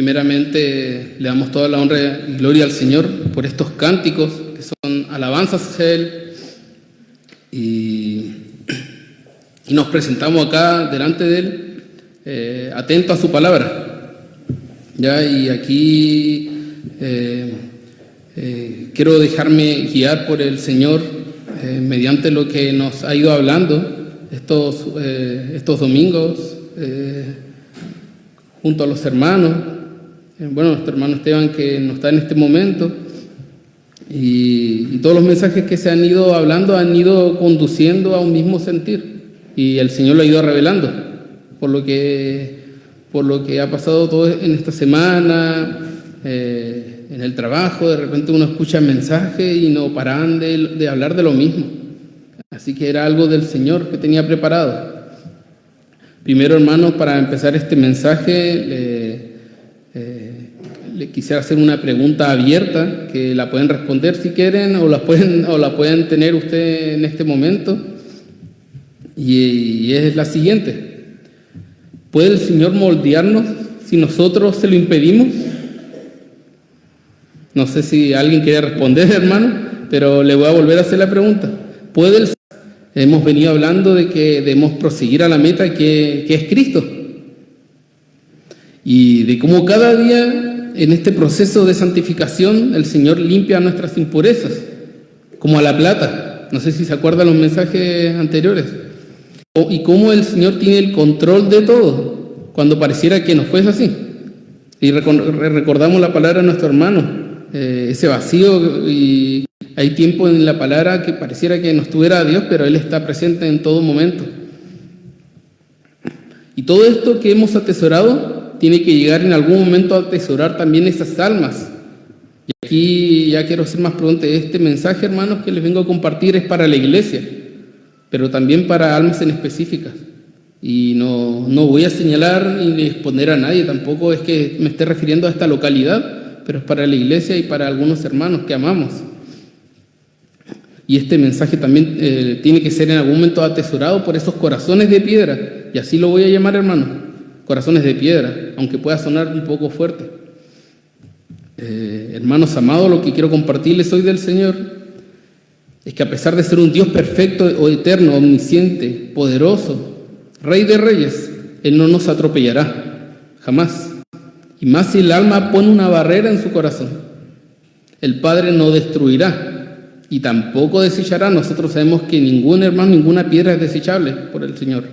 Primeramente le damos toda la honra y gloria al Señor por estos cánticos que son alabanzas hacia Él, y nos presentamos acá delante de Él, atentos a su palabra. ¿Ya? Y aquí quiero dejarme guiar por el Señor mediante lo que nos ha ido hablando estos domingos junto a los hermanos. Nuestro hermano Esteban, que no está en este momento, y todos los mensajes que se han ido hablando han ido conduciendo a un mismo sentir, y el Señor lo ha ido revelando por lo que ha pasado todo en esta semana, en el trabajo. De repente uno escucha mensajes y no paran de hablar de lo mismo, así que era algo del Señor que tenía preparado. Primero, hermanos, para empezar este mensaje, le quisiera hacer una pregunta abierta que la pueden responder si quieren, o la pueden tener usted en este momento, y es la siguiente: ¿puede el Señor moldearnos si nosotros se lo impedimos? No sé si alguien quiere responder, hermano, pero le voy a volver a hacer la pregunta. Hemos venido hablando de que debemos proseguir a la meta que es Cristo, y de cómo cada día en este proceso de santificación el Señor limpia nuestras impurezas, como a la plata. No sé si se acuerdan los mensajes anteriores. Y cómo el Señor tiene el control de todo, cuando pareciera que no fuese así. Y recordamos la palabra de nuestro hermano, ese vacío, y hay tiempo en la palabra que pareciera que no estuviera Dios, pero Él está presente en todo momento. Y todo esto que hemos atesorado tiene que llegar en algún momento a atesorar también esas almas. Y aquí ya quiero hacer más preguntas. Este mensaje, hermanos, que les vengo a compartir es para la iglesia, pero también para almas en específicas. Y no voy a señalar ni exponer a nadie, tampoco es que me esté refiriendo a esta localidad, pero es para la iglesia y para algunos hermanos que amamos. Y este mensaje también tiene que ser en algún momento atesorado por esos corazones de piedra, y así lo voy a llamar, hermano, corazones de piedra, aunque pueda sonar un poco fuerte. Hermanos amados, lo que quiero compartirles hoy del Señor es que, a pesar de ser un Dios perfecto o eterno, omnisciente, poderoso, Rey de reyes, Él no nos atropellará, jamás. Y más si el alma pone una barrera en su corazón. El Padre no destruirá y tampoco desechará. Nosotros sabemos que ningún hermano, ninguna piedra es desechable por el Señor.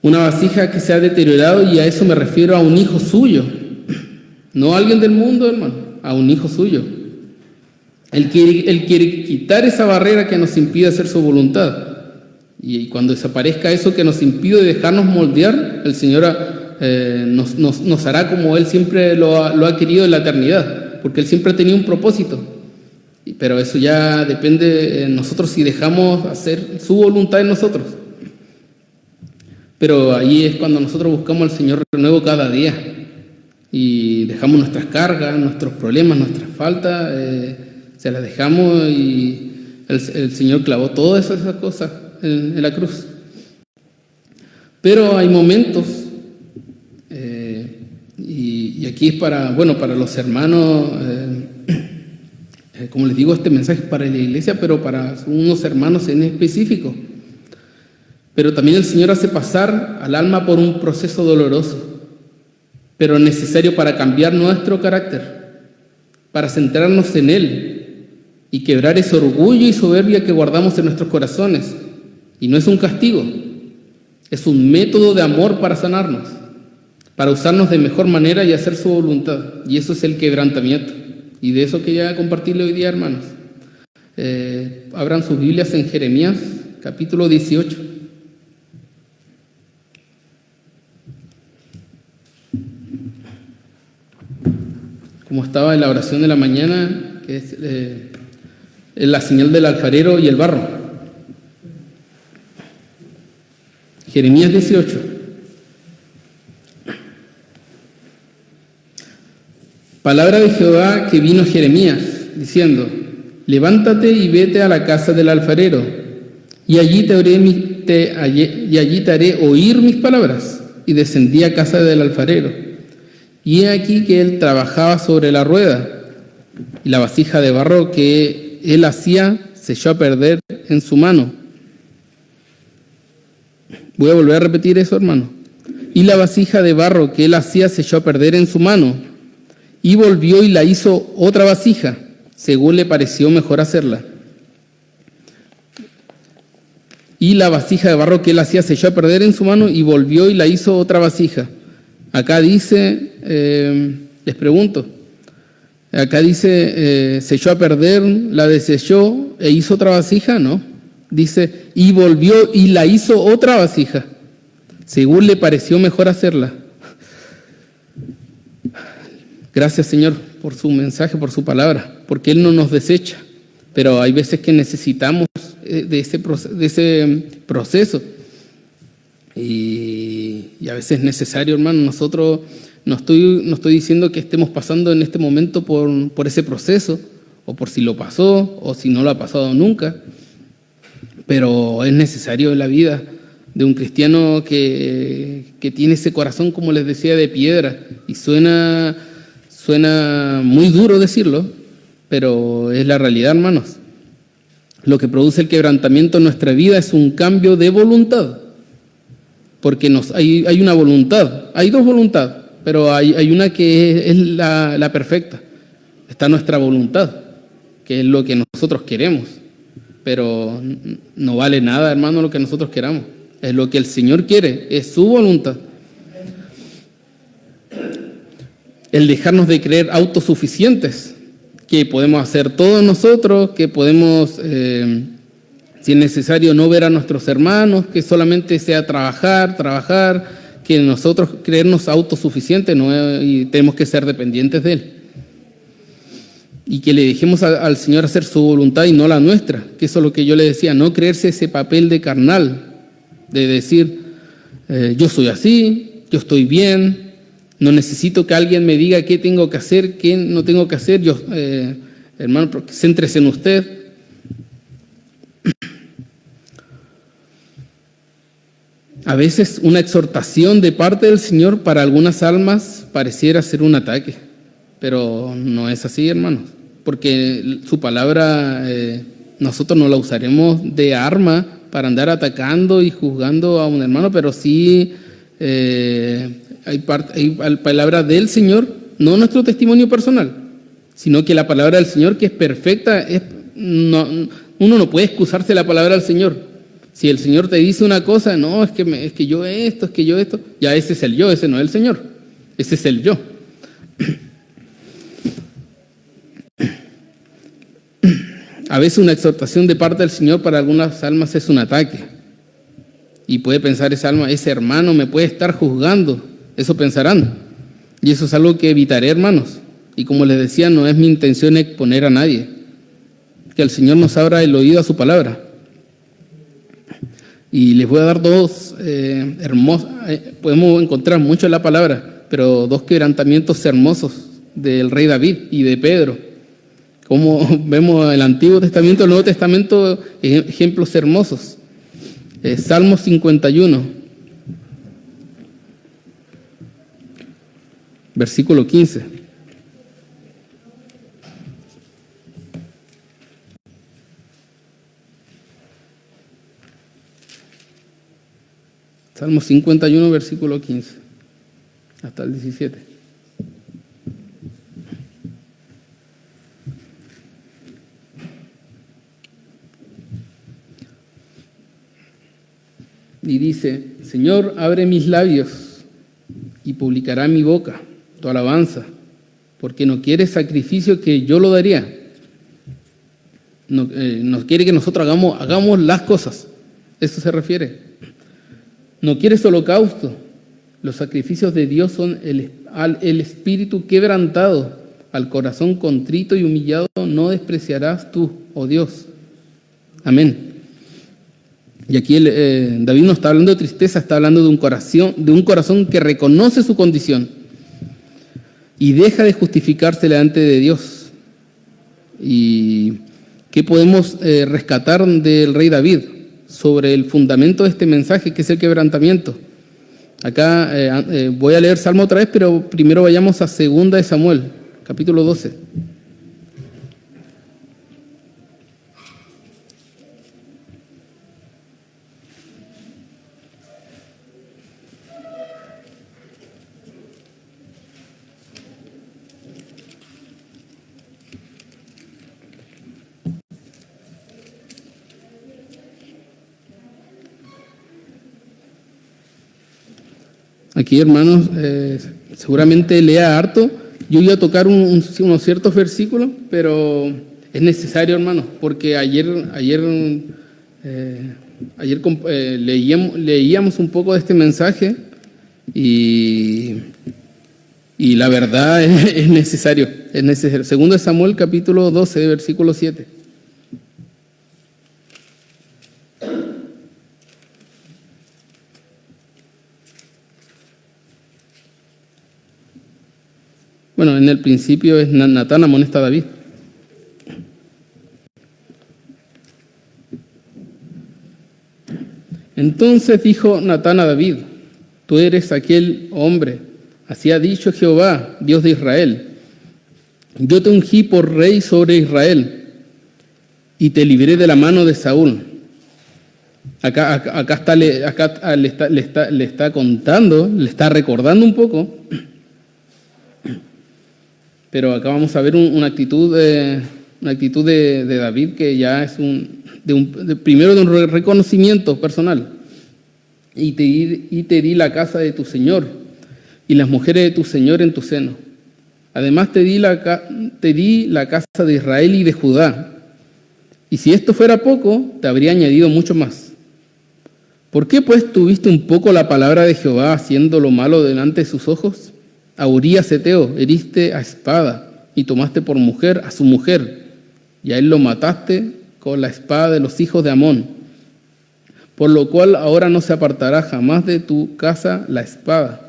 Una vasija que se ha deteriorado, y a eso me refiero a un hijo suyo, no a alguien del mundo, hermano, a un hijo suyo. Él quiere quitar esa barrera que nos impide hacer su voluntad. Y cuando desaparezca eso que nos impide dejarnos moldear, el Señor nos hará como Él siempre lo ha querido en la eternidad, porque Él siempre ha tenido un propósito. Pero eso ya depende de nosotros, si dejamos hacer su voluntad en nosotros. Pero ahí es cuando nosotros buscamos al Señor renuevo cada día, y dejamos nuestras cargas, nuestros problemas, nuestras faltas, se las dejamos, y el Señor clavó todas esas cosas en la cruz. Pero hay momentos, y aquí es para los hermanos, como les digo, este mensaje es para la iglesia, pero para unos hermanos en específico. Pero también el Señor hace pasar al alma por un proceso doloroso, pero necesario para cambiar nuestro carácter, para centrarnos en Él y quebrar ese orgullo y soberbia que guardamos en nuestros corazones. Y no es un castigo, es un método de amor para sanarnos, para usarnos de mejor manera y hacer su voluntad. Y eso es el quebrantamiento. Y de eso quería compartirle hoy día, hermanos. Abran sus Biblias en Jeremías, capítulo 18. Como estaba en la oración de la mañana, que es la señal del alfarero y el barro. Jeremías 18. Palabra de Jehová que vino a Jeremías, diciendo: levántate y vete a la casa del alfarero, y allí te haré oír mis palabras. Y descendí a casa del alfarero, Y he aquí que él trabajaba sobre la rueda, y la vasija de barro que él hacía se echó a perder en su mano. Voy a volver a repetir eso, hermano. Y la vasija de barro que él hacía se echó a perder en su mano, y volvió y la hizo otra vasija, según le pareció mejor hacerla. Y la vasija de barro que él hacía se echó a perder en su mano, y volvió y la hizo otra vasija. Acá dice, les pregunto, acá dice, se echó a perder, la desechó e hizo otra vasija, ¿no? Dice, y volvió y la hizo otra vasija, según le pareció mejor hacerla. Gracias, Señor, por su mensaje, por su palabra, porque Él no nos desecha, pero hay veces que necesitamos de ese proceso. Y a veces es necesario, hermano. Nosotros no estoy diciendo que estemos pasando en este momento por ese proceso, o por si lo pasó, o si no lo ha pasado nunca, pero es necesario en la vida de un cristiano que tiene ese corazón, como les decía, de piedra. Y suena muy duro decirlo, pero es la realidad, hermanos. Lo que produce el quebrantamiento en nuestra vida es un cambio de voluntad. Porque hay una voluntad, hay dos voluntades, pero hay una que es la perfecta. Está nuestra voluntad, que es lo que nosotros queremos, pero no vale nada, hermano, lo que nosotros queramos. Es lo que el Señor quiere, es su voluntad. El dejarnos de creer autosuficientes, que podemos hacer todos nosotros, que podemos... si es necesario no ver a nuestros hermanos, que solamente sea trabajar, que nosotros creernos autosuficientes y tenemos que ser dependientes de Él. Y que le dejemos al Señor hacer su voluntad y no la nuestra, que eso es lo que yo le decía, no creerse ese papel de carnal, de decir, yo soy así, yo estoy bien, no necesito que alguien me diga qué tengo que hacer, qué no tengo que hacer, hermano, céntrese en usted. A veces una exhortación de parte del Señor para algunas almas pareciera ser un ataque, pero no es así, hermanos, porque su palabra nosotros no la usaremos de arma para andar atacando y juzgando a un hermano, pero sí hay palabra del Señor, no nuestro testimonio personal, sino que la palabra del Señor, que es perfecta, uno no puede excusarse de la palabra del Señor. Si el Señor te dice una cosa, no, es que yo esto, ya ese es el yo, ese no es el Señor, ese es el yo. A veces una exhortación de parte del Señor para algunas almas es un ataque. Y puede pensar esa alma, ese hermano me puede estar juzgando, eso pensarán. Y eso es algo que evitaré, hermanos. Y como les decía, no es mi intención exponer a nadie. Que el Señor nos abra el oído a su palabra. Y les voy a dar dos hermosos, podemos encontrar mucho en la palabra, pero dos quebrantamientos hermosos del rey David y de Pedro. Como vemos en el Antiguo Testamento, el Nuevo Testamento, ejemplos hermosos. Salmo 51, versículo 15. Salmo 51, versículo 15, hasta el 17. Y dice, Señor, abre mis labios y publicará mi boca tu alabanza, porque no quiere sacrificio que yo lo daría. No quiere que nosotros hagamos las cosas. Eso se refiere. No quieres holocausto. Los sacrificios de Dios son el espíritu quebrantado, al corazón contrito y humillado no despreciarás tú, oh Dios. Amén. Y aquí David no está hablando de tristeza, está hablando de un corazón que reconoce su condición y deja de justificarse delante de Dios. ¿Y qué podemos rescatar del rey David sobre el fundamento de este mensaje, que es el quebrantamiento? Acá voy a leer Salmo otra vez, pero primero vayamos a 2 de Samuel, capítulo 12. Aquí, hermanos, seguramente lea harto. Yo iba a tocar unos ciertos versículos, pero es necesario, hermanos, porque ayer leíamos un poco de este mensaje y la verdad es necesario. Es necesario. 2 de Samuel, capítulo 12, versículo 7. Bueno, en el principio es Natán amonesta a David. Entonces dijo Natán a David: tú eres aquel hombre, así ha dicho Jehová, Dios de Israel. Yo te ungí por rey sobre Israel y te libré de la mano de Saúl. Acá le está contando, le está recordando un poco. Pero acá vamos a ver una actitud de David que ya es primero de un reconocimiento personal. Y te di la casa de tu Señor y las mujeres de tu Señor en tu seno. Además te di la casa de Israel y de Judá. Y si esto fuera poco, te habría añadido mucho más. ¿Por qué pues tuviste un poco la palabra de Jehová haciendo lo malo delante de sus ojos? A Urías Heteo heriste a espada y tomaste por mujer a su mujer, y a él lo mataste con la espada de los hijos de Amón. Por lo cual ahora no se apartará jamás de tu casa la espada,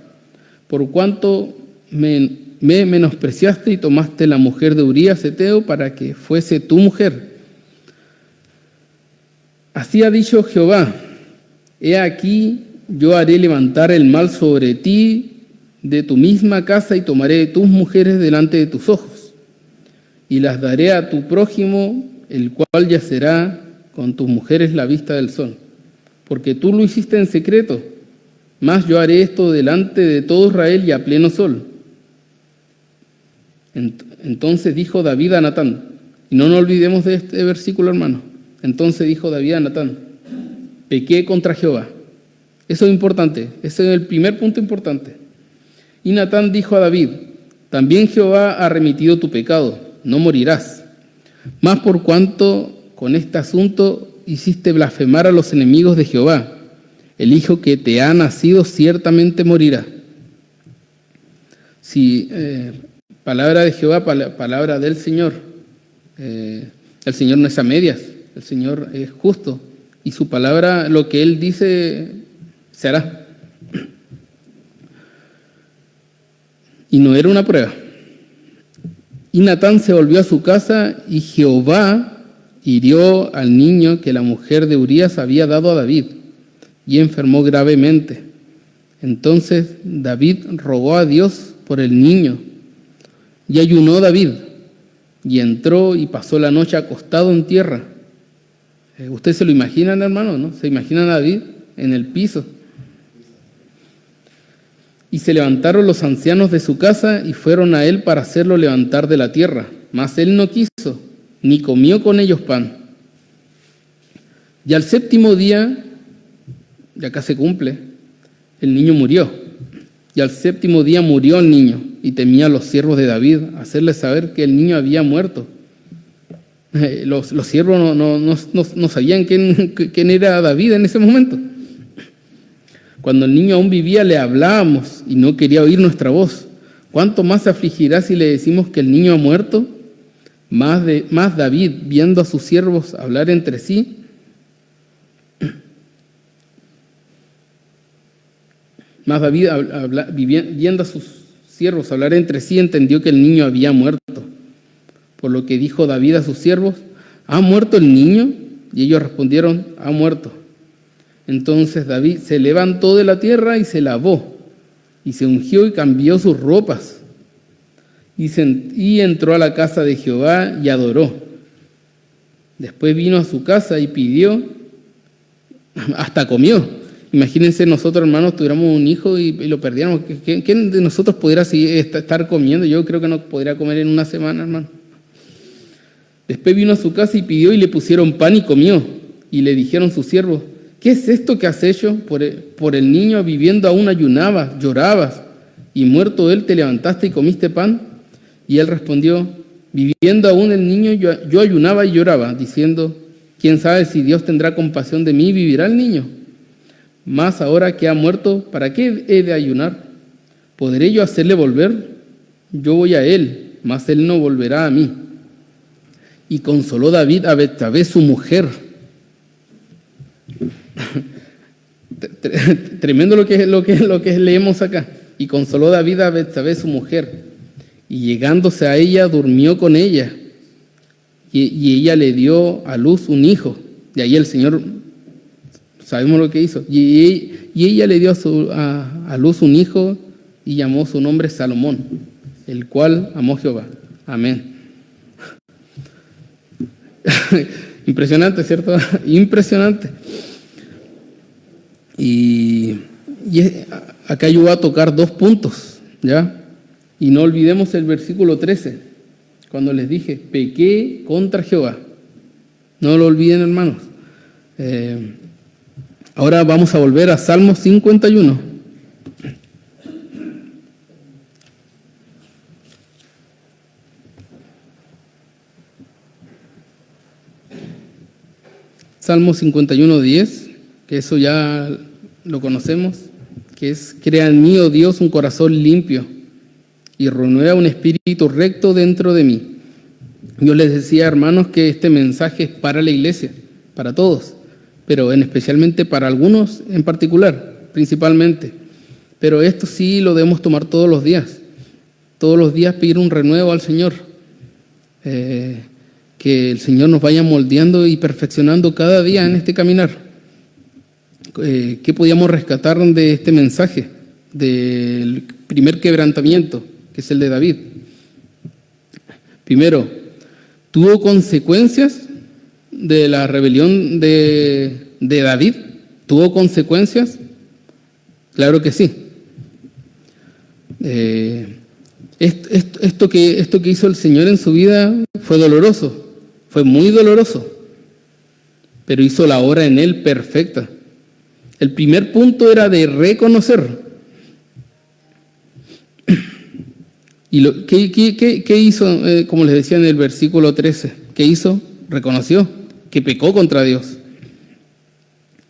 por cuanto me menospreciaste y tomaste la mujer de Urías Heteo para que fuese tu mujer. Así ha dicho Jehová: he aquí, yo haré levantar el mal sobre ti de tu misma casa y tomaré tus mujeres delante de tus ojos y las daré a tu prójimo, el cual yacerá con tus mujeres la vista del sol, porque tú lo hiciste en secreto, mas yo haré esto delante de todo Israel y a pleno sol. Entonces dijo David a Natán, y no nos olvidemos de este versículo, hermano. Entonces dijo David a Natán: pequé contra Jehová. Eso es importante, ese es el primer punto importante. Y Natán dijo a David: también Jehová ha remitido tu pecado, no morirás. Mas por cuanto con este asunto hiciste blasfemar a los enemigos de Jehová, el hijo que te ha nacido ciertamente morirá. Si palabra de Jehová, palabra del Señor. El Señor no es a medias, el Señor es justo. Y su palabra, lo que Él dice, se hará. Y no era una prueba. Y Natán se volvió a su casa y Jehová hirió al niño que la mujer de Urías había dado a David y enfermó gravemente. Entonces David rogó a Dios por el niño y ayunó David y entró y pasó la noche acostado en tierra. Ustedes se lo imaginan, hermano, ¿no? Se imaginan a David en el piso. Y se levantaron los ancianos de su casa y fueron a él para hacerlo levantar de la tierra. Mas él no quiso, ni comió con ellos pan. Y al séptimo día, y acá se cumple, el niño murió. Y al séptimo día murió el niño, y temía a los siervos de David hacerles saber que el niño había muerto. Los siervos no sabían quién era David en ese momento. Cuando el niño aún vivía le hablábamos y no quería oír nuestra voz. ¿Cuánto más se afligirá si le decimos que el niño ha muerto? Más David, viendo a sus siervos hablar entre sí, viendo a sus siervos hablar entre sí, entendió que el niño había muerto. Por lo que dijo David a sus siervos: ¿ha muerto el niño? Y ellos respondieron: ha muerto. Entonces David se levantó de la tierra y se lavó, y se ungió y cambió sus ropas, y entró a la casa de Jehová y adoró. Después vino a su casa y pidió, hasta comió. Imagínense nosotros, hermanos, tuviéramos un hijo y lo perdiéramos. ¿Quién de nosotros pudiera estar comiendo? Yo creo que no podría comer en una semana, hermano. Después vino a su casa y pidió, y le pusieron pan y comió. Y le dijeron sus siervos: ¿qué es esto que has hecho? Por el niño viviendo aún ayunabas, llorabas, y muerto él te levantaste y comiste pan. Y él respondió: viviendo aún el niño yo ayunaba y lloraba, diciendo: ¿quién sabe si Dios tendrá compasión de mí y vivirá el niño? Mas ahora que ha muerto, ¿para qué he de ayunar? ¿Podré yo hacerle volver? Yo voy a él, mas él no volverá a mí. Y consoló David a Betsabé su mujer. Tremendo lo que leemos acá. Y consoló David a Betsabé su mujer, y llegándose a ella durmió con ella, y ella le dio a luz un hijo. Y ahí el Señor, sabemos lo que hizo, y ella le dio a luz un hijo, y llamó su nombre Salomón, el cual amó Jehová. Amén. Impresionante, ¿cierto? Impresionante. Y acá yo voy a tocar 2 puntos, ¿ya? Y no olvidemos el versículo 13, cuando les dije: pequé contra Jehová. No lo olviden, hermanos. Ahora vamos a volver a Salmos 51. Salmo 51:10, que eso ya lo conocemos, que es: crea en mí, oh Dios, un corazón limpio, y renueva un espíritu recto dentro de mí. Yo les decía, hermanos, que este mensaje es para la iglesia, para todos, pero especialmente para algunos en particular, principalmente. Pero esto sí lo debemos tomar todos los días pedir un renuevo al Señor. Que el Señor nos vaya moldeando y perfeccionando cada día en este caminar. ¿Qué podíamos rescatar de este mensaje? Del primer quebrantamiento, que es el de David. Primero, ¿tuvo consecuencias de la rebelión de David? ¿Tuvo consecuencias? Claro que sí. Esto que hizo el Señor en su vida fue doloroso. Fue muy doloroso, pero hizo la obra en él perfecta. El primer punto era de reconocer. ¿Y qué hizo? Como les decía en el versículo 13, ¿qué hizo? Reconoció que pecó contra Dios.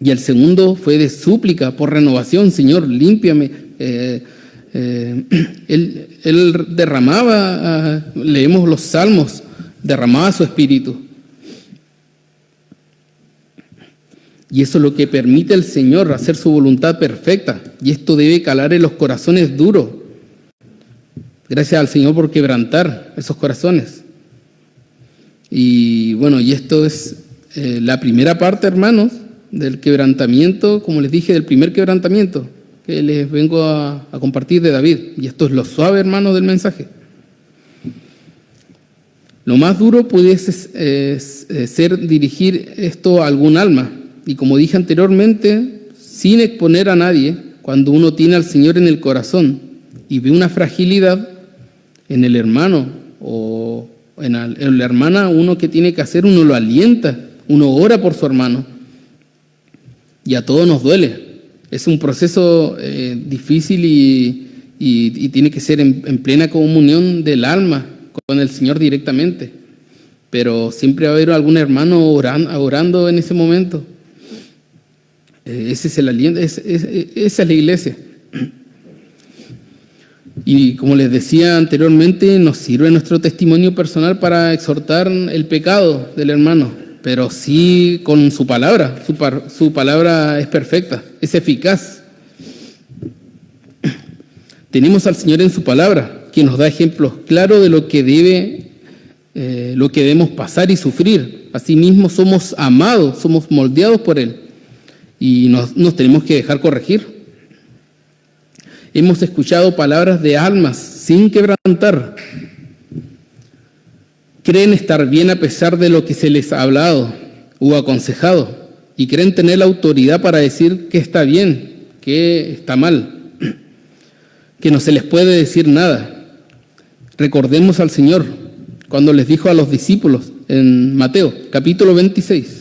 Y el segundo fue de súplica por renovación: Señor, límpiame. Él derramaba, leemos los salmos, derramaba su espíritu. Y eso es lo que permite al Señor, hacer su voluntad perfecta. Y esto debe calar en los corazones duros. Gracias al Señor por quebrantar esos corazones. Y bueno, y esto es la primera parte, hermanos, del quebrantamiento, como les dije, del primer quebrantamiento que les vengo a compartir de David. Y esto es lo suave, hermanos, del mensaje. Lo más duro pudiese ser dirigir esto a algún alma. Y como dije anteriormente, sin exponer a nadie, cuando uno tiene al Señor en el corazón y ve una fragilidad en el hermano o en la hermana, uno que tiene que hacer, uno lo alienta, uno ora por su hermano. Y a todos nos duele. Es un proceso difícil y tiene que ser en plena comunión del alma con el Señor directamente. Pero siempre va a haber algún hermano orando en ese momento. Ese es el aliento, esa es la iglesia. Y como les decía anteriormente, nos sirve nuestro testimonio personal para exhortar el pecado del hermano, pero sí con su palabra. Su palabra es perfecta, es eficaz. Tenemos al Señor en su palabra, que nos da ejemplos claros de lo que debemos pasar y sufrir. Asimismo somos amados, somos moldeados por Él. y nos tenemos que dejar corregir. Hemos escuchado palabras de almas sin quebrantar. Creen estar bien a pesar de lo que se les ha hablado o aconsejado, y creen tener la autoridad para decir que está bien, que está mal, que no se les puede decir nada. Recordemos al Señor cuando les dijo a los discípulos en Mateo, capítulo 26.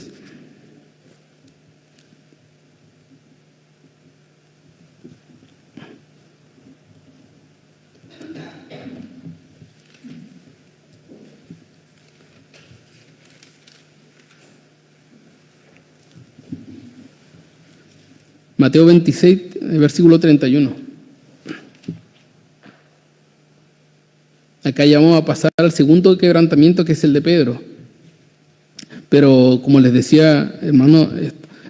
Mateo 26, versículo 31. Acá ya vamos a pasar al segundo quebrantamiento, que es el de Pedro. Pero como les decía, hermano,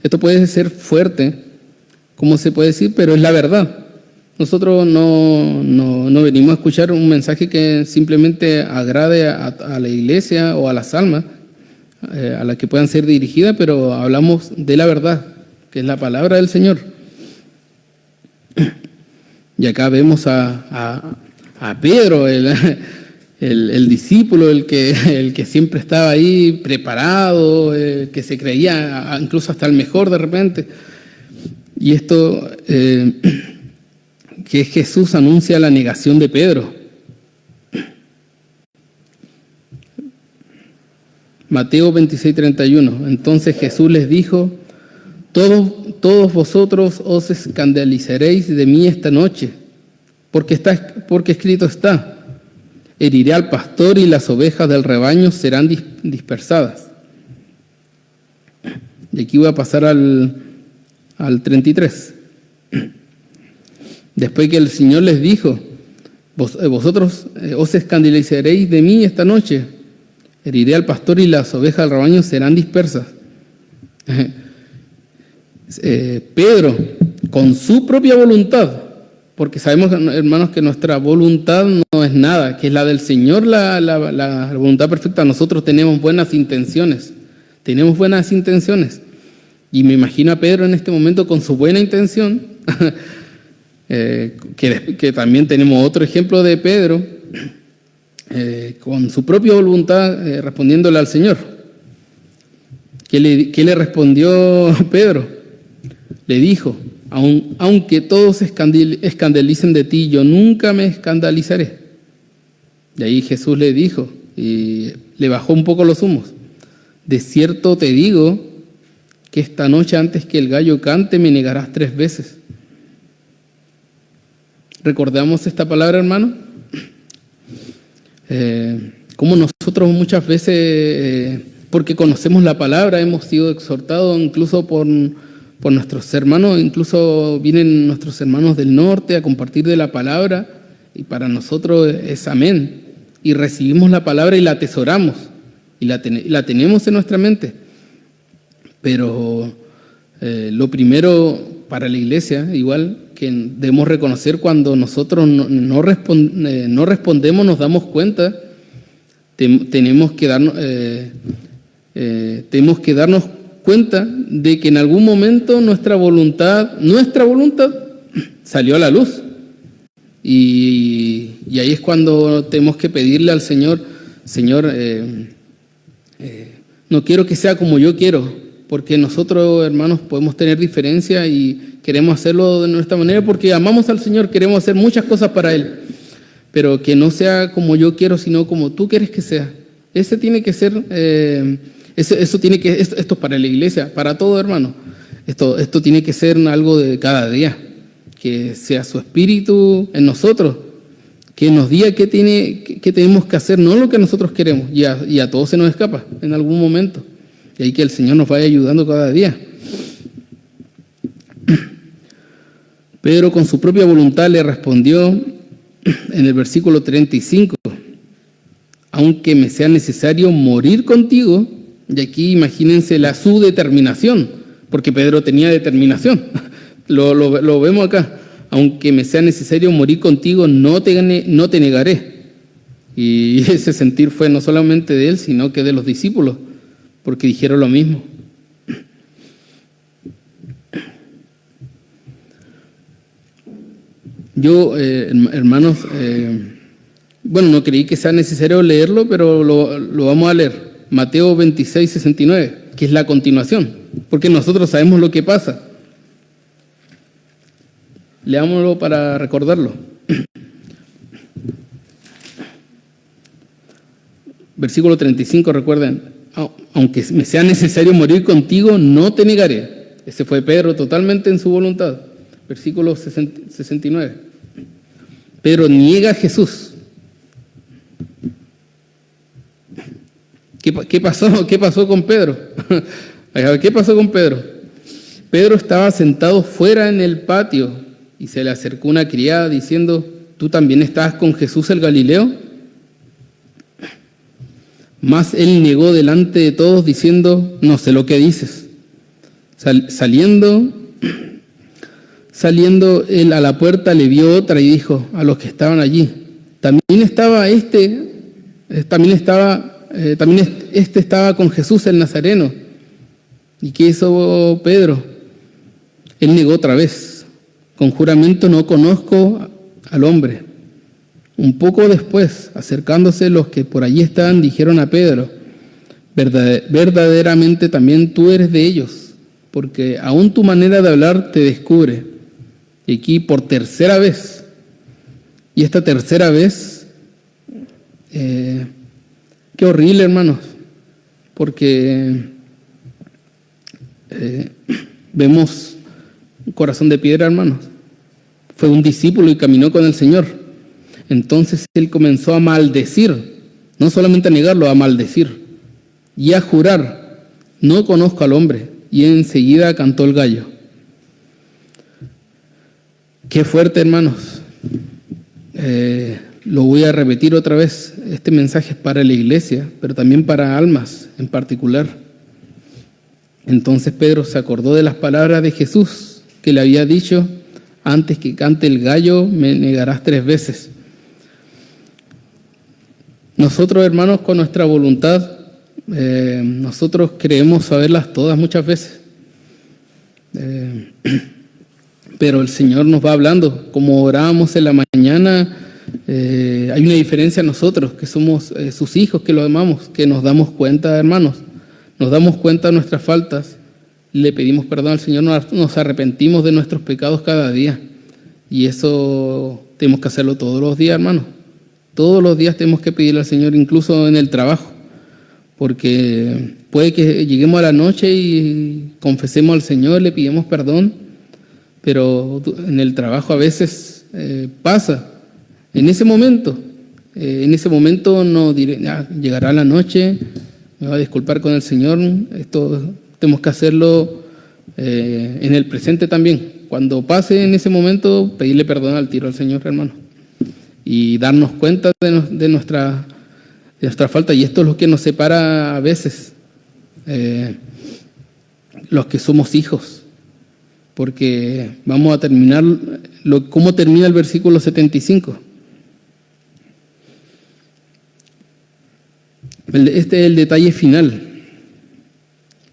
esto puede ser fuerte, ¿cómo se puede decir? Pero es la verdad. Nosotros no venimos a escuchar un mensaje que simplemente agrade a la iglesia o a las almas, a las que puedan ser dirigidas, pero hablamos de la verdad, que es la palabra del Señor. Y acá vemos a Pedro, el discípulo, el que siempre estaba ahí preparado, que se creía incluso hasta el mejor de repente. Y esto, que Jesús anuncia la negación de Pedro. Mateo 26, 31. Entonces Jesús les dijo: Todos vosotros os escandalizaréis de mí esta noche, porque escrito está: heriré al pastor y las ovejas del rebaño serán dispersadas. Y aquí voy a pasar al 33. Después que el Señor les dijo: vosotros os escandalizaréis de mí esta noche, heriré al pastor y las ovejas del rebaño serán dispersas. Pedro, con su propia voluntad, porque sabemos, hermanos, que nuestra voluntad no es nada, que es la del Señor, la voluntad perfecta. Nosotros tenemos buenas intenciones, y me imagino a Pedro en este momento con su buena intención, que también tenemos otro ejemplo de Pedro, con su propia voluntad, respondiéndole al Señor. ¿Qué le respondió Pedro? Le dijo: aunque todos escandalicen de ti, yo nunca me escandalizaré. Y ahí Jesús le dijo, y le bajó un poco los humos: de cierto te digo que esta noche, antes que el gallo cante, me negarás 3 veces. ¿Recordamos esta palabra, hermano? Como nosotros muchas veces, porque conocemos la palabra, hemos sido exhortados incluso por nuestros hermanos, incluso vienen nuestros hermanos del norte a compartir de la palabra, y para nosotros es amén, y recibimos la palabra y la atesoramos, y la tenemos en nuestra mente. Pero lo primero para la iglesia, igual, que debemos reconocer cuando nosotros no respondemos, nos damos cuenta, tenemos que darnos cuenta de que en algún momento nuestra voluntad salió a la luz, y ahí es cuando tenemos que pedirle al Señor: Señor, no quiero que sea como yo quiero, porque nosotros, hermanos, podemos tener diferencias y queremos hacerlo de nuestra manera porque amamos al Señor, queremos hacer muchas cosas para Él, pero que no sea como yo quiero, sino como tú quieres que sea. Ese tiene que ser... esto es para la iglesia, para todo, hermano. Esto tiene que ser algo de cada día, que sea su espíritu en nosotros, que nos diga qué tenemos que hacer, no lo que nosotros queremos, y a todos se nos escapa en algún momento, y ahí que el Señor nos vaya ayudando cada día. Pedro con su propia voluntad le respondió en el versículo 35: aunque me sea necesario morir contigo. Y aquí imagínense su determinación, porque Pedro tenía determinación. Lo vemos acá: aunque me sea necesario morir contigo, no te negaré. Y ese sentir fue no solamente de él, sino que de los discípulos, porque dijeron lo mismo. Yo, hermanos, bueno, no creí que sea necesario leerlo, pero lo vamos a leer. Mateo 26, 69, que es la continuación, porque nosotros sabemos lo que pasa. Leámoslo para recordarlo. Versículo 35, recuerden, aunque me sea necesario morir contigo, no te negaré. Ese fue Pedro totalmente en su voluntad. Versículo 69. Pedro niega a Jesús. ¿Qué pasó con Pedro? ¿Qué pasó con Pedro? Pedro estaba sentado fuera en el patio y se le acercó una criada diciendo, ¿tú también estabas con Jesús el Galileo? Mas él negó delante de todos diciendo, no sé lo que dices. Saliendo él a la puerta le vio otra y dijo a los que estaban allí, también estaba con Jesús el Nazareno. ¿Y qué hizo Pedro? Él negó otra vez, con juramento no conozco al hombre. Un poco después, acercándose los que por allí estaban, dijeron a Pedro, verdaderamente también tú eres de ellos, porque aún tu manera de hablar te descubre. Y aquí por tercera vez, y esta tercera vez, qué horrible, hermanos, porque vemos un corazón de piedra, hermanos. Fue un discípulo y caminó con el Señor. Entonces él comenzó a maldecir, no solamente a negarlo, a maldecir y a jurar, no conozco al hombre. Y enseguida cantó el gallo. Qué fuerte, hermanos. Lo voy a repetir otra vez. Este mensaje es para la iglesia, pero también para almas en particular. Entonces Pedro se acordó de las palabras de Jesús que le había dicho, antes que cante el gallo me negarás 3 veces. Nosotros, hermanos, con nuestra voluntad, nosotros creemos saberlas todas muchas veces. Pero el Señor nos va hablando. Como orábamos en la mañana, hay una diferencia en nosotros, que somos sus hijos, que lo amamos, que nos damos cuenta, hermanos. Nos damos cuenta de nuestras faltas, le pedimos perdón al Señor, nos arrepentimos de nuestros pecados cada día. Y eso tenemos que hacerlo todos los días, hermanos. Todos los días tenemos que pedirle al Señor, incluso en el trabajo. Porque puede que lleguemos a la noche y confesemos al Señor, le pidamos perdón, pero en el trabajo a veces pasa. En ese momento no diré, llegará la noche, me va a disculpar con el Señor. Esto tenemos que hacerlo en el presente también. Cuando pase en ese momento, pedirle perdón al tiro al Señor, hermano, y darnos cuenta de nuestra falta. Y esto es lo que nos separa a veces, los que somos hijos, porque vamos a terminar, ¿cómo termina el versículo 75? Este es el detalle final.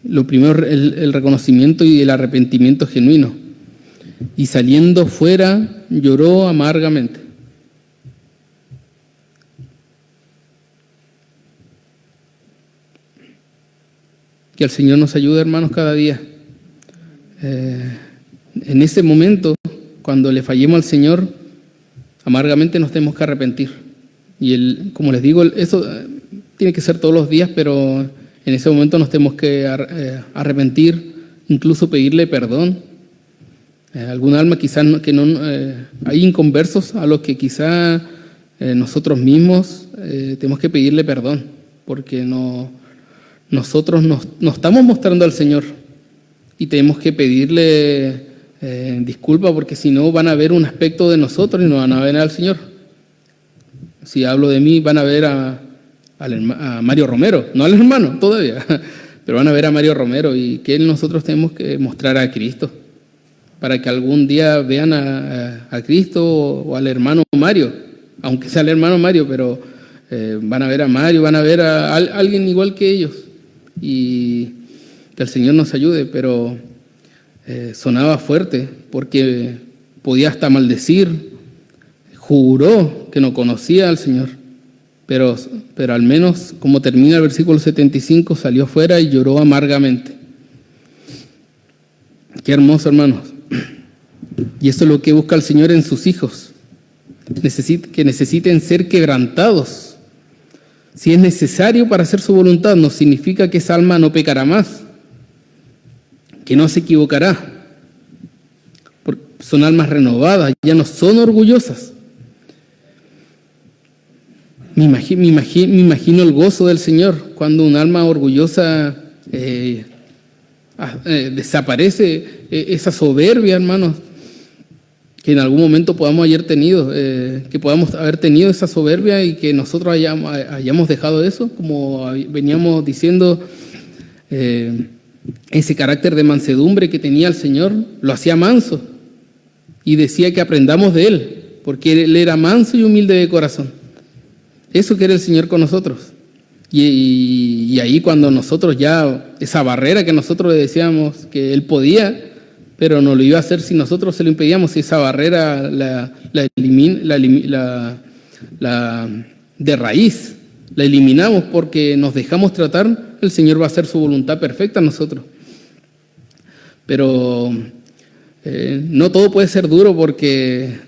Lo primero, el reconocimiento y el arrepentimiento genuino. Y saliendo fuera, lloró amargamente. Que el Señor nos ayude, hermanos, cada día. En ese momento, cuando le fallemos al Señor, amargamente nos tenemos que arrepentir. Y como les digo, eso tiene que ser todos los días, pero en ese momento nos tenemos que arrepentir, incluso pedirle perdón. Algún alma quizás hay inconversos a los que quizás nosotros mismos tenemos que pedirle perdón, porque nosotros nos estamos mostrando al Señor y tenemos que pedirle disculpa, porque si no van a ver un aspecto de nosotros y no van a ver al Señor. Si hablo de mí, van a ver a Mario Romero, no al hermano todavía, pero van a ver a Mario Romero, y que nosotros tenemos que mostrar a Cristo, para que algún día vean a Cristo o al hermano Mario, aunque sea el hermano Mario, pero van a ver a Mario, van a ver a alguien igual que ellos, y que el Señor nos ayude. Pero sonaba fuerte, porque podía hasta maldecir, juró que no conocía al Señor, pero al menos, como termina el versículo 75, salió fuera y lloró amargamente. Qué hermoso, hermanos. Y eso es lo que busca el Señor en sus hijos, que necesiten ser quebrantados. Si es necesario para hacer su voluntad, no significa que esa alma no pecará más, que no se equivocará. Porque son almas renovadas, ya no son orgullosas. Me imagino el gozo del Señor cuando un alma orgullosa desaparece, esa soberbia, hermanos, que en algún momento podamos haber tenido, esa soberbia y que nosotros hayamos dejado eso, como veníamos diciendo, ese carácter de mansedumbre que tenía el Señor, lo hacía manso y decía que aprendamos de Él, porque Él era manso y humilde de corazón. Eso quiere el Señor con nosotros. Y ahí cuando nosotros ya, esa barrera que nosotros le decíamos que Él podía, pero no lo iba a hacer si nosotros se lo impedíamos, y esa barrera de raíz, la eliminamos porque nos dejamos tratar, el Señor va a hacer su voluntad perfecta en nosotros. Pero no todo puede ser duro porque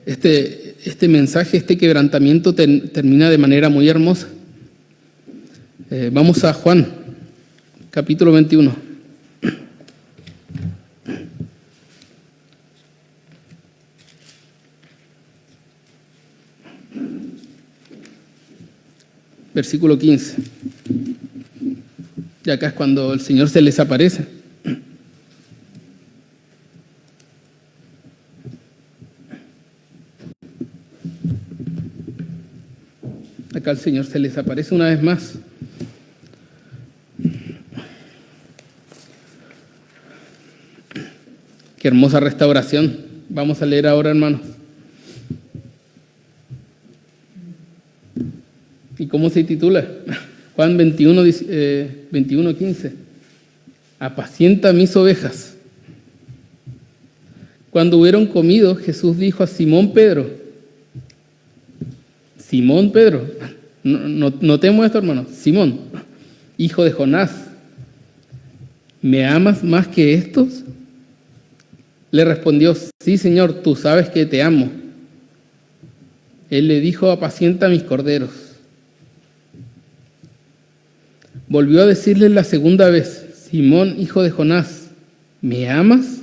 este mensaje, este quebrantamiento termina de manera muy hermosa. Vamos a Juan, capítulo 21. Versículo 15. Y acá es cuando el Señor se les aparece. Acá el Señor se les aparece una vez más. Qué hermosa restauración. Vamos a leer ahora, hermanos. ¿Y cómo se titula? Juan 21:15. Apacienta mis ovejas. Cuando hubieron comido, Jesús dijo a Simón Pedro, notemos esto, hermano, Simón, hijo de Jonás, ¿me amas más que estos? Le respondió, sí, Señor, tú sabes que te amo. Él le dijo, apacienta mis corderos. Volvió a decirle la segunda vez, Simón, hijo de Jonás, ¿me amas?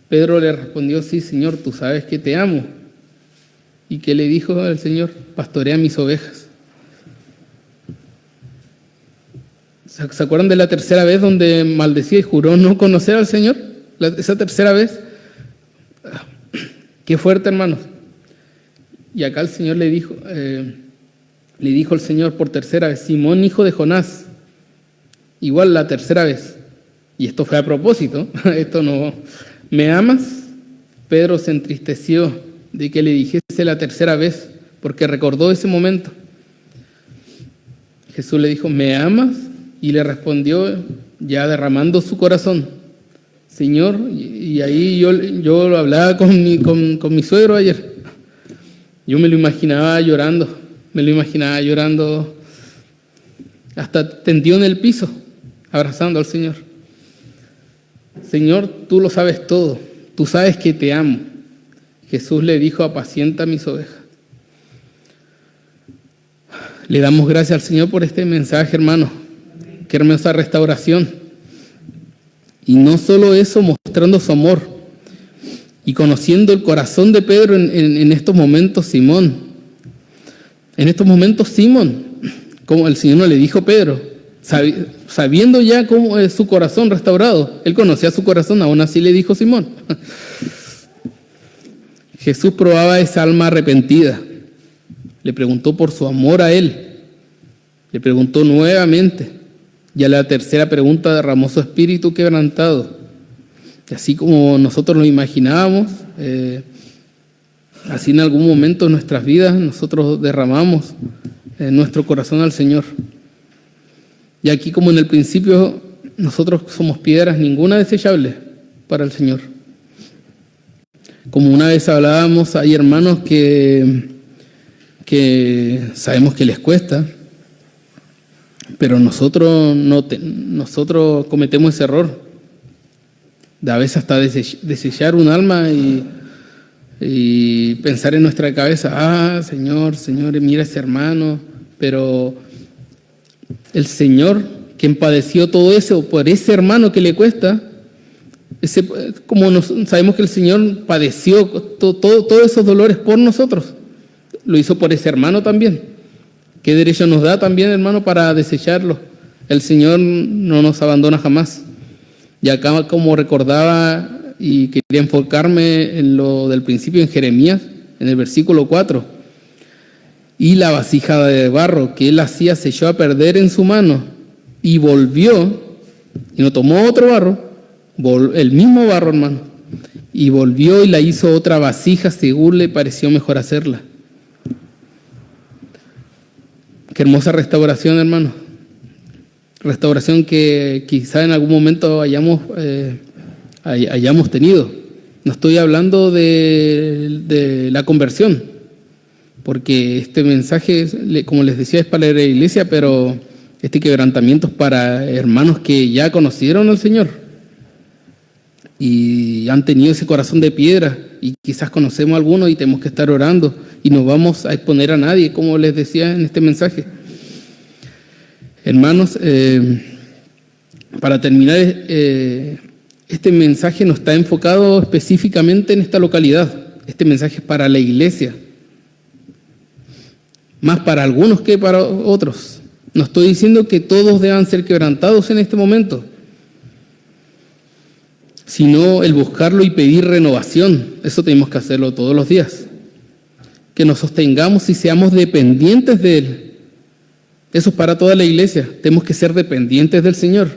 Pedro le respondió, sí, Señor, tú sabes que te amo. ¿Y qué le dijo el Señor? Pastorea mis ovejas. ¿Se acuerdan de la tercera vez donde maldecía y juró no conocer al Señor? Esa tercera vez. Qué fuerte, hermanos. Y acá el Señor le dijo el Señor por tercera vez, Simón, hijo de Jonás. Igual la tercera vez. Y esto fue a propósito. Esto no. ¿Me amas? Pedro se entristeció de que le dijese la tercera vez, porque recordó ese momento. Jesús le dijo, ¿me amas? Y le respondió, ya derramando su corazón, Señor, y ahí yo lo hablaba con mi suegro ayer. Yo me lo imaginaba llorando hasta tendido en el piso, abrazando al Señor. Señor, tú lo sabes todo, tú sabes que te amo. Jesús le dijo, apacienta mis ovejas. Le damos gracias al Señor por este mensaje, hermano. Qué hermosa restauración. Y no solo eso, mostrando su amor y conociendo el corazón de Pedro en estos momentos, Simón. En estos momentos, Simón, como el Señor no le dijo a Pedro, sabiendo ya cómo es su corazón restaurado, él conocía su corazón, aún así le dijo Simón. Jesús probaba esa alma arrepentida. Le preguntó por su amor a él. Le preguntó nuevamente. Y a la tercera pregunta derramó su espíritu quebrantado. Y así como nosotros lo imaginábamos, así en algún momento de nuestras vidas nosotros derramamos nuestro corazón al Señor. Y aquí, como en el principio, nosotros somos piedras, ninguna desechable para el Señor. Como una vez hablábamos, hay hermanos que sabemos que les cuesta, pero nosotros cometemos ese error de a veces hasta desechar un alma y pensar en nuestra cabeza, Señor, mira ese hermano, pero el Señor, quien padeció todo eso por ese hermano que le cuesta, sabemos que el Señor padeció todos esos dolores por nosotros, lo hizo por ese hermano también. ¿Qué derecho nos da también, hermano, para desecharlo? El Señor no nos abandona jamás. Y acá, como recordaba y quería enfocarme en lo del principio en Jeremías, en el versículo 4, y la vasija de barro que él hacía se echó a perder en su mano y volvió, y no tomó otro barro, el mismo barro, hermano, y volvió y la hizo otra vasija según le pareció mejor hacerla. Qué hermosa restauración, hermano. Restauración que quizá en algún momento hayamos tenido. No estoy hablando de la conversión, porque este mensaje, como les decía, es para la iglesia, pero este quebrantamiento es para hermanos que ya conocieron al Señor y han tenido ese corazón de piedra, y quizás conocemos a algunos y tenemos que estar orando, y no vamos a exponer a nadie, como les decía en este mensaje. Hermanos, para terminar, este mensaje no está enfocado específicamente en esta localidad. Este mensaje es para la iglesia, más para algunos que para otros. No estoy diciendo que todos deban ser quebrantados en este momento, sino el buscarlo y pedir renovación. Eso tenemos que hacerlo todos los días. Que nos sostengamos y seamos dependientes de Él. Eso es para toda la iglesia. Tenemos que ser dependientes del Señor.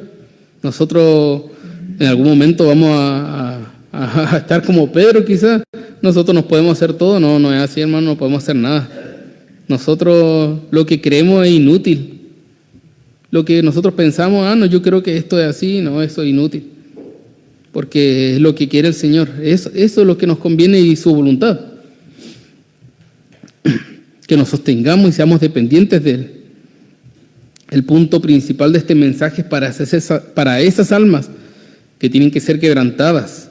Nosotros en algún momento vamos a estar como Pedro quizás. Nosotros nos podemos hacer todo. No es así, hermano, no podemos hacer nada. Nosotros lo que creemos es inútil. Lo que nosotros pensamos, no, yo creo que esto es así, no, eso es inútil. Porque es lo que quiere el Señor. Eso es lo que nos conviene y su voluntad. Que nos sostengamos y seamos dependientes de Él. El punto principal de este mensaje es para esas almas que tienen que ser quebrantadas.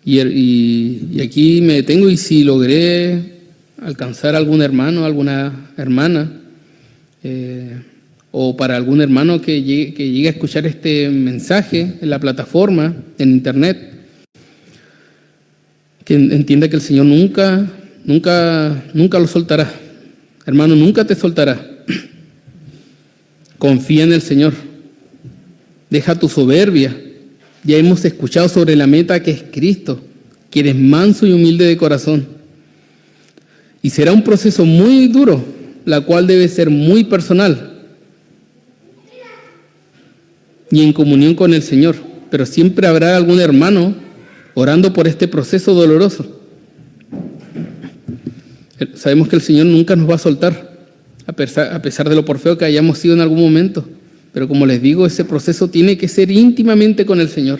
Y aquí me detengo, y si logré alcanzar a algún hermano, alguna hermana, o para algún hermano que llegue a escuchar este mensaje en la plataforma, en internet, que entienda que el Señor nunca lo soltará. Hermano, nunca te soltará. Confía en el Señor. Deja tu soberbia. Ya hemos escuchado sobre la meta que es Cristo, que eres manso y humilde de corazón. Y será un proceso muy duro, la cual debe ser muy personal y en comunión con el Señor. Pero siempre habrá algún hermano orando por este proceso doloroso. Sabemos que el Señor nunca nos va a soltar, a pesar de lo por feo que hayamos sido en algún momento. Pero como les digo, ese proceso tiene que ser íntimamente con el Señor.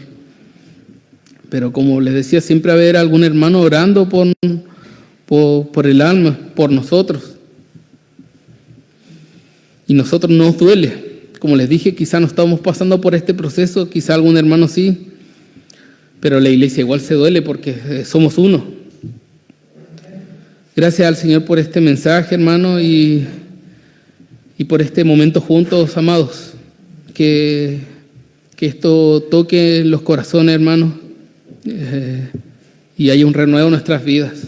Pero como les decía, siempre haber algún hermano orando por el alma, por nosotros. Y nosotros nos duele. Como les dije, quizá no estamos pasando por este proceso, quizá algún hermano sí, pero la iglesia igual se duele porque somos uno. Gracias al Señor por este mensaje, hermano, y por este momento juntos, amados. Que esto toque los corazones, hermano, y haya un renuevo en nuestras vidas.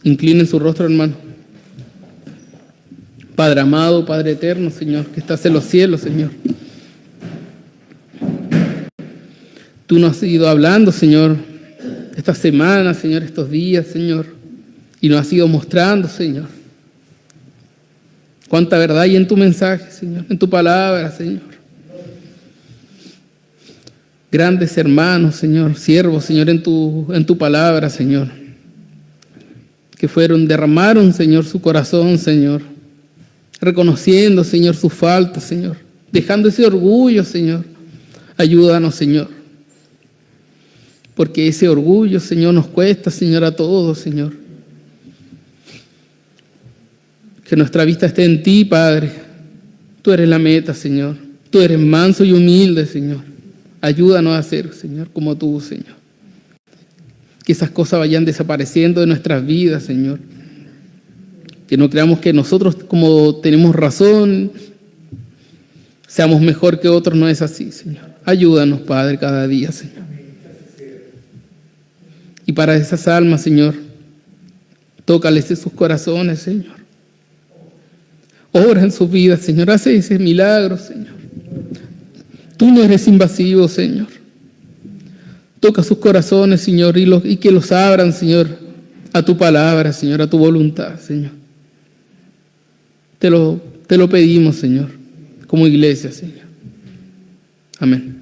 Inclinen su rostro, hermano. Padre amado, Padre eterno, Señor, que estás en los cielos, Señor. Tú nos has ido hablando, Señor, esta semana, Señor, estos días, Señor, y nos has ido mostrando, Señor, cuánta verdad hay en tu mensaje, Señor, en tu palabra, Señor. Grandes hermanos, Señor, siervos, Señor, en tu palabra, Señor, que derramaron, Señor, su corazón, Señor, reconociendo, Señor, sus faltas, Señor, dejando ese orgullo, Señor. Ayúdanos, Señor, porque ese orgullo, Señor, nos cuesta, Señor, a todos, Señor. Que nuestra vista esté en ti, Padre. Tú eres la meta, Señor. Tú eres manso y humilde, Señor. Ayúdanos a ser, Señor, como tú, Señor. Que esas cosas vayan desapareciendo de nuestras vidas, Señor. Que no creamos que nosotros, como tenemos razón, seamos mejor que otros. No es así, Señor. Ayúdanos, Padre, cada día, Señor. Y para esas almas, Señor, tócales sus corazones, Señor. Obra en sus vidas, Señor. Hace ese milagro, Señor. Tú no eres invasivo, Señor. Toca sus corazones, Señor, y que los abran, Señor, a tu palabra, Señor, a tu voluntad, Señor. Te lo pedimos, Señor, como iglesia, Señor. Amén.